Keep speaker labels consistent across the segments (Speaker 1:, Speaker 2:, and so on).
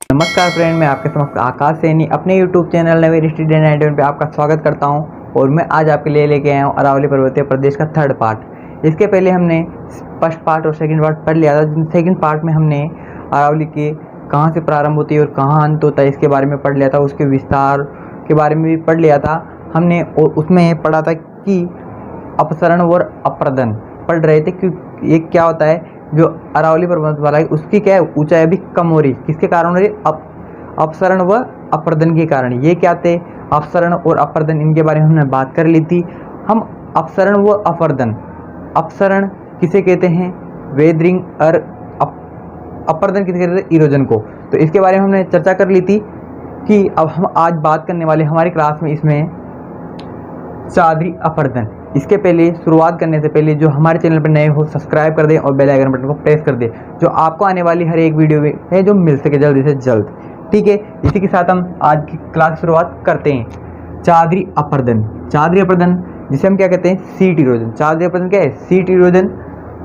Speaker 1: नमस्कार फ्रेंड, मैं आपके समक्ष आकाश सैनी अपने YouTube चैनल नवीन स्टूडेंट 91 पे आपका स्वागत करता हूं। और मैं आज आपके लिए लेके आया हूं अरावली पर्वतीय प्रदेश का थर्ड पार्ट। इसके पहले हमने फर्स्ट पार्ट और सेकंड पार्ट पढ़ लिया था। सेकंड पार्ट में हमने अरावली के कहां से प्रारंभ होती है और कहां अंत होता है इसके बारे में पढ़ लिया था। उसके विस्तार के बारे में भी पढ़ लिया था हमने। और उसमें पढ़ा था कि अपसरण और अप्रदन पढ़ रहे थे कि ये क्या होता है। जो अरावली पर्वतमाला है उसकी क्या है, ऊंचाई अभी कम हो रही, किसके कारण हो रही? अपसरण व अप्रदन के कारण। ये क्या थे? अपसरण और अप्रदन, इनके बारे में हमने बात कर ली थी। हम अपसरण व अप्रदन, अपसरण किसे कहते हैं? वेदरिंग। और अप्रदन किसे कहते हैं? इरोजन को। तो इसके बारे में हमने चर्चा कर ली थी कि अब हम आज बात करने वाले हमारी क्लास में इसमें चादरी अपर्दन। इसके पहले शुरुआत करने से पहले जो हमारे चैनल पर नए हो सब्सक्राइब कर दें और बेल आइकन बटन को प्रेस कर दें, जो आपको आने वाली हर एक वीडियो में है जो मिल सके जल्दी से जल्द। ठीक है, इसी के साथ हम आज की क्लास की शुरुआत करते हैं। चादरी अपर्दन। चादरी अपर्दन जिसे हम क्या कहते हैं? Seat erosion. चादरी अपर्दन क्या है? Seat erosion.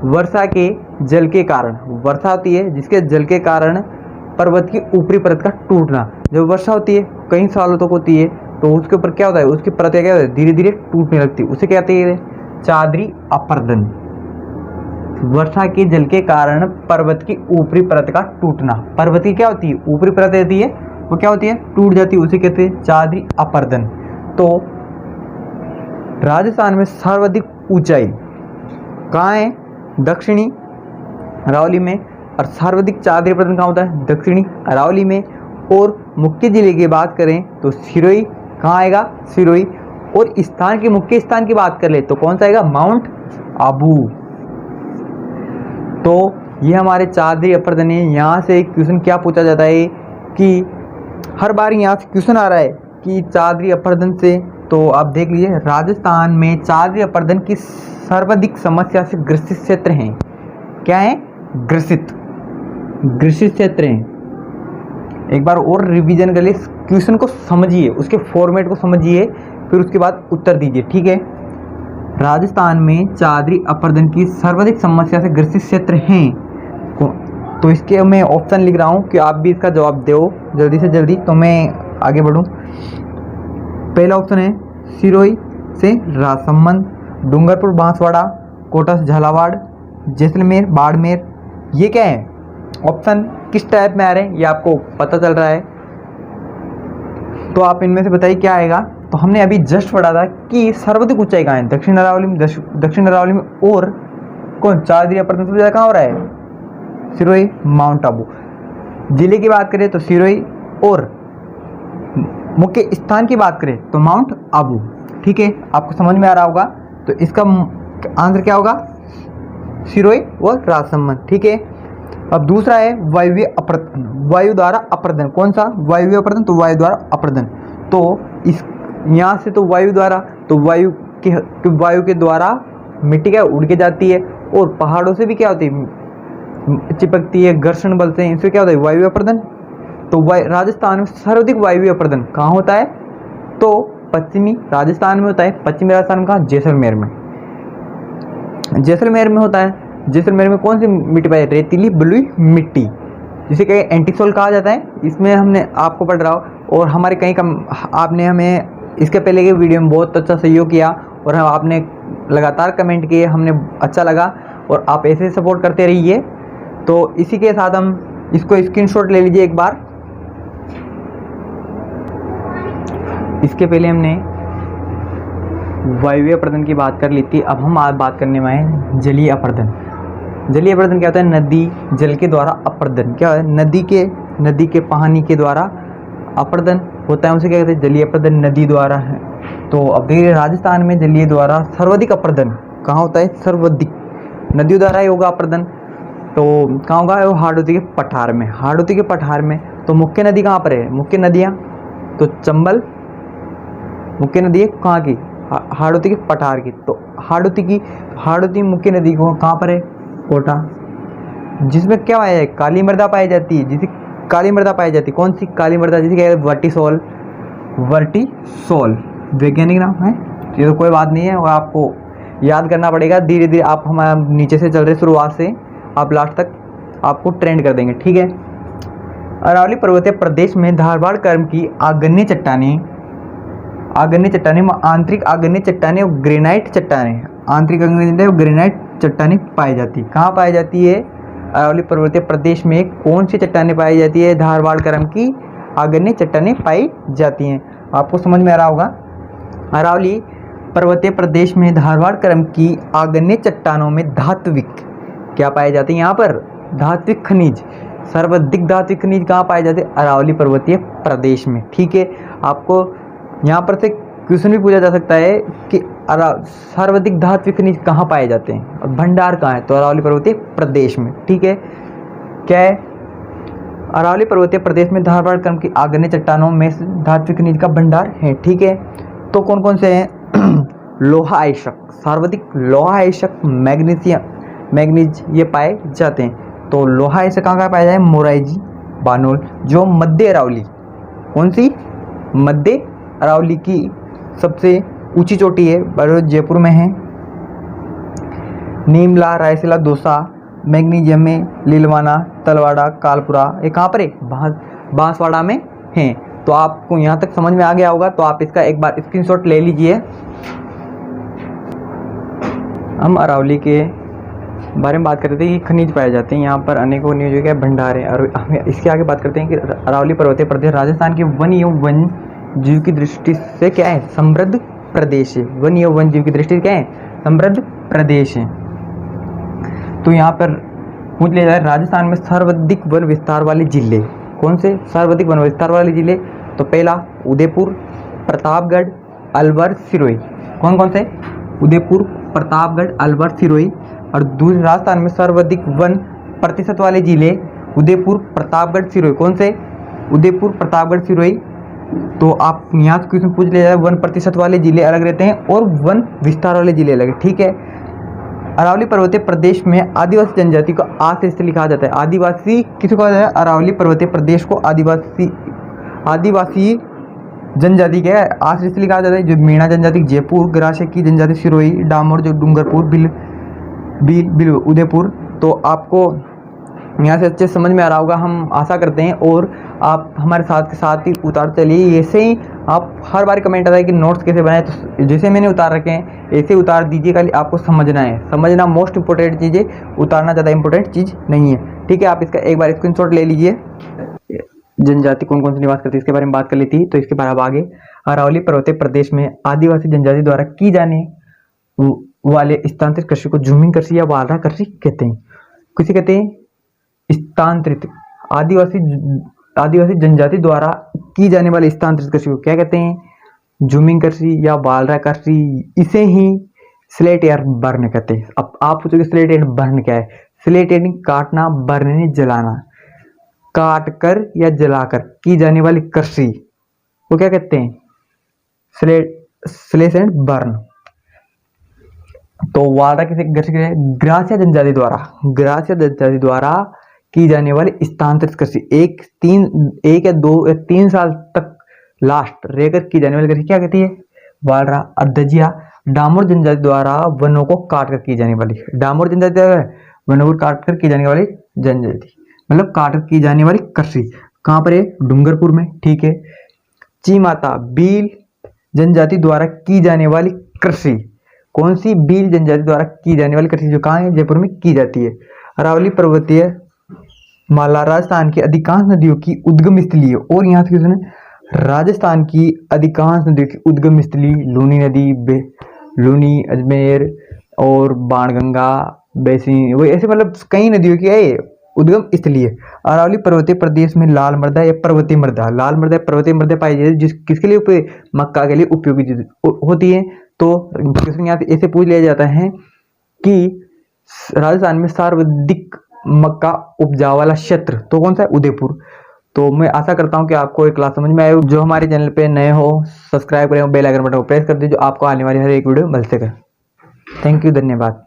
Speaker 1: वर्षा के जल के कारण, वर्षा होती है जिसके जल के कारण पर्वत की ऊपरी परत का टूटना। जब वर्षा होती है कई सालों तक होती है तो उसके ऊपर क्या होता है? उसकी परत क्या होता है? धीरे धीरे टूटने लगती है। उसे क्या कहते हैं? चादरी अपर्दन। वर्षा के जल के कारण पर्वत की ऊपरी परत का टूटना। पर्वत की क्या होती है? ऊपरी परत रहती है, वो क्या होती है? टूट जाती है। उसे कहते हैं चादरी अपर्दन। तो राजस्थान में सर्वाधिक ऊंचाई कहाँ है? दक्षिणी अरावली में। और सर्वाधिक चादरी अपर्दन कहाँ होता है? दक्षिणी अरावली में। और मुख्य जिले की बात करें तो सिरोही कहाँ आएगा? सिरोही। और स्थान के मुख्य स्थान की बात कर ले तो कौन सा आएगा? माउंट आबू। तो ये हमारे चादरी अपर्दन है। यहाँ से क्वेश्चन क्या पूछा जाता है कि हर बार यहाँ से क्वेश्चन आ रहा है कि चादरी अपर्दन से। तो आप देख लीजिए, राजस्थान में चादरी अपर्दन की सर्वाधिक समस्या से ग्रसित क्षेत्र हैं। क्या है? ग्रसित क्षेत्र हैं। एक बार और रिवीजन कर लिए, क्वेश्चन को समझिए, उसके फॉर्मेट को समझिए, फिर उसके बाद उत्तर दीजिए। ठीक है। राजस्थान में चादरी अपर्दन की सर्वाधिक समस्या से ग्रसित क्षेत्र हैं। तो इसके मैं ऑप्शन लिख रहा हूँ कि आप भी इसका जवाब दो जल्दी से जल्दी, तो मैं आगे बढ़ूँ। पहला ऑप्शन है सिरोही से राजसमंद, डूंगरपुर बांसवाड़ा, कोटा से झालावाड़, जैसलमेर बाड़मेर। ये क्या है? ऑप्शन किस टाइप में आ रहे हैं ये आपको पता चल रहा है, तो आप इनमें से बताइए क्या आएगा। तो हमने अभी जस्ट पढ़ा था कि सर्वाधिक ऊंचाई कहाँ है? दक्षिण अरावली में। दक्षिण अरावली में। और कौन? चादरी अपर्दन सबसे ज़्यादा कहाँ हो रहा है? सिरोही, माउंट आबू। जिले की बात करें तो सिरोही, और मुख्य स्थान की बात करें तो माउंट आबू। ठीक है, आपको समझ में आ रहा होगा। तो इसका आंसर क्या होगा? सिरोही और राजसमंद। ठीक है। अब दूसरा है वायव्य अपर्दन, वायु द्वारा अपर्दन। कौन सा? वायव्य अपर्दन। तो वायु द्वारा अपर्दन। तो इस यहाँ से तो वायु द्वारा, तो वायु के द्वारा मिट्टी क्या उड़ के जाती है, और पहाड़ों से भी क्या होती है? चिपकती है घर्षण बल से। इससे क्या होता है? वायु अपर्दन। तो राजस्थान में सर्वाधिक वायु अपर्दन कहाँ होता है? तो पश्चिमी राजस्थान में होता है। पश्चिमी राजस्थान में कहाँ? जैसलमेर में। जैसलमेर में होता है। जैसलमेर में कौन सी मिट्टी पाई? रेतीली बलुई मिट्टी, जिसे कहीं एंटीसोल कहा जाता है। इसमें हमने आपको पढ़ रहा हो, और हमारे कहीं कम आपने हमें इसके पहले के वीडियो में बहुत अच्छा सहयोग किया, और हम आपने लगातार कमेंट किए, हमने अच्छा लगा, और आप ऐसे सपोर्ट करते रहिए। तो इसी के साथ हम इसको स्क्रीनशॉट ले लीजिए एक बार। इसके पहले हमने वायव्य अपर्दन की बात कर ली थी। अब हम आज बात करने वाले हैं जलीय अपर्दन। जलीय अपर्दन क्या होता है? नदी जल के द्वारा अपर्दन। क्या है? नदी के पानी के द्वारा अपर्दन होता है, उसे क्या कहते हैं? जलीय अपर्दन। नदी द्वारा है। तो अब देखिए, राजस्थान में जलीय द्वारा सर्वाधिक अपर्दन कहाँ होता है? सर्वाधिक नदियों द्वारा ही होगा अपर्दन। तो कहाँ होगा? वो हाड़ौती के पठार में। हाड़ौती के पठार में। तो मुख्य नदी कहाँ पर है? मुख्य नदियाँ तो चंबल मुख्य नदी है कहाँ की? हाड़ौती के पठार की। तो हाड़ौती मुख्य नदी को कहाँ पर है? कोटा। जिसमें क्या पाया जाए? काली मृदा पाई जाती है। जिसे काली मृदा पाई जाती है, कौन सी काली मृदा? जिसे क्या है? वर्टिसोल। वैज्ञानिक नाम है ये, तो कोई बात नहीं है, और आपको याद करना पड़ेगा धीरे धीरे। आप हमारे नीचे से चल रहे शुरुआत से आप लास्ट तक आपको ट्रेंड कर देंगे। ठीक है। अरावली पर्वतीय प्रदेश में धारवाड़ कर्म की आग्नेय चट्टानें आंतरिक आग्नेय चट्टानें और ग्रेनाइट चट्टानें, आंतरिक आग्नेय और ग्रेनाइट चट्टानें पाई जाती है। कहाँ पाई जाती है? अरावली पर्वतीय प्रदेश में कौन सी चट्टानें पाई जाती है? धारवाड़ कर्म की आग्नेय चट्टानें पाई जाती हैं। आपको समझ में आ रहा होगा। अरावली पर्वतीय प्रदेश में धारवाड़ कर्म की आग्नेय चट्टानों में धात्विक क्या पाए जाते हैं? यहाँ पर धात्विक खनिज, सर्वाधिक धात्विक खनिज कहाँ पाए जाते हैं? अरावली पर्वतीय प्रदेश में। ठीक है, आपको यहाँ पर से क्वेश्चन भी पूछा जा सकता है कि सर्वाधिक धात्विक खनिज कहाँ पाए जाते हैं और भंडार कहाँ है? तो अरावली पर्वतीय प्रदेश में। ठीक है, क्या है? अरावली पर्वतीय प्रदेश में धारवाड़ कर्म की आग्नेय चट्टानों में धात्विक खनिज का भंडार है। ठीक है, तो कौन कौन से हैं? लोहा आयशक, सर्वाधिक लोहा आयशक, मैग्नीज ये पाए जाते हैं। तो लोहा आयशक कहाँ पाया जाए? मोराइजी, बानोल, जो मध्य अरावली, कौन सी? मध्य अरावली की सबसे ऊंची चोटी है, जयपुर में है। नीमला, रायसीला, दौसा, मैग्नीशियम में लीलवाना, तलवाड़ा, कालपुरा, ये कहाँ पर है? बांसवाड़ा में है। तो आपको यहाँ तक समझ में आ गया होगा, तो आप इसका एक बार स्क्रीनशॉट ले लीजिए। हम अरावली के बारे में बात कर रहे थे कि खनिज पाए जाते हैं, यहाँ पर अनेकों खनिजों के भंडार हैं। और हम इसके आगे बात करते हैं कि अरावली पर्वतीय प्रदेश राजस्थान के वन एवं वन जीव की दृष्टि से क्या है? समृद्ध प्रदेश है। वन एवं वन जीव की दृष्टि से क्या है? समृद्ध प्रदेश है। तो यहाँ पर पूछ लिया जाए राजस्थान में सर्वाधिक वन विस्तार वाले जिले कौन से? सर्वाधिक वन विस्तार वाले जिले, तो पहला उदयपुर, प्रतापगढ़, अलवर, सिरोही। कौन कौन से? उदयपुर, प्रतापगढ़, अलवर, सिरोही। और दूसरे राजस्थान में सर्वाधिक वन प्रतिशत वाले जिले उदयपुर, प्रतापगढ़, सिरोही। कौन से? उदयपुर, प्रतापगढ़, सिरोही। तो आप यहाँ से क्वेश्चन पूछ लिया जाए, वन प्रतिशत वाले जिले अलग रहते हैं और वन विस्तार वाले जिले अलग है। ठीक है, अरावली पर्वतीय प्रदेश में आदिवासी जनजाति को आश्रय स्थली कहा जाता है। आदिवासी किसे कहा जाता है? अरावली पर्वतीय प्रदेश को आदिवासी जनजाति के आश्रय स्थली कहा जाता है। जो मीणा जनजाति जयपुर, ग्रास्य की जनजाति सिरोही, डामोर जो डूंगरपुर, बिल उदयपुर। तो आपको यहाँ से अच्छे समझ में आ रहा होगा, हम आशा करते हैं। और आप हमारे साथ के साथ ही उतार चलिए। ऐसे ही आप हर बार कमेंट आता है कि नोट्स कैसे बनाए, तो जैसे मैंने उतार रखे हैं ऐसे उतार दीजिए। खाली आपको समझना है, समझना मोस्ट इंपॉर्टेंट चीज़ है, उतारना ज़्यादा इंपॉर्टेंट चीज़ नहीं है। ठीक है, आप इसका एक बार स्क्रीनशॉट ले लीजिए। जनजाति कौन कौन सी निवास करती है इसके बारे में बात कर ली थी, तो इसके बाद अब आगे अरावली पर्वतीय प्रदेश में आदिवासी जनजाति द्वारा की जाने वाले स्थानांतरित कृषि को जूमिंग कृषि या वालरा कृषि कहते हैं। किसे कहते हैं? स्थानांतरित आदिवासी जनजाति द्वारा की जाने वाले स्थानांतरित कृषि को क्या कहते हैं? जूमिंग कृषि या वालरा कृषि। इसे ही स्लेट एंड बर्न कहते हैं। अब आप पूछोगे स्लेट एंड बर्न क्या है? स्लेट एंड काटना, बर्न यानी जलाना। काट कर या जलाकर की जाने वाली कृषि को क्या कहते हैं? Slate and burn. तो वालरा किसे कृषि कहते हैं? ग्रास्य जनजाति द्वारा की जाने वाली स्थानांतरित कृषि, एक या 2 या 3 साल तक लास्ट रहकर की जाने वाली कृषि क्या कहती है? वालरा। अदजिया डामोर जनजाति द्वारा वनों को काट कर की जाने वाली, डामोर जनजाति वनों को काट कर की जाने वाली जनजाति, मतलब काट कर की जाने वाली कृषि। कहाँ पर है? डूंगरपुर में। ठीक है। चीमाता बील जनजाति द्वारा की जाने वाली कृषि, कौन सी? बील जनजाति द्वारा की जाने वाली कृषि, जो कहाँ है? जयपुर में की जाती है। अरावली पर्वतीय माला राजस्थान की अधिकांश नदियों की उद्गम स्थली है। और यहाँ से राजस्थान की अधिकांश नदियों की उद्गम स्थली लूनी नदी, लूनी, अजमेर और बाणगंगा, बेसिन, वो ऐसे मतलब कई नदियों की है उद्गम स्थली है। अरावली पर्वतीय प्रदेश में लाल मृदा या पर्वतीय मृदा, पर्वतीय मृदा पाई जाती है, जिस किसके लिए? मक्का के लिए उपयोगी होती है। तो यहाँ से ऐसे पूछ लिया जाता है कि राजस्थान में सर्वाधिक मक्का उपजाऊ वाला क्षेत्र तो कौन सा है? उदयपुर। तो मैं आशा करता हूँ कि आपको एक क्लास समझ में आए। जो हमारे चैनल पे नए हो सब्सक्राइब करें, बेल आइकन बटन को प्रेस कर दीजिए, जो आपको आने वाली हर एक वीडियो मिल सके। थैंक यू, धन्यवाद।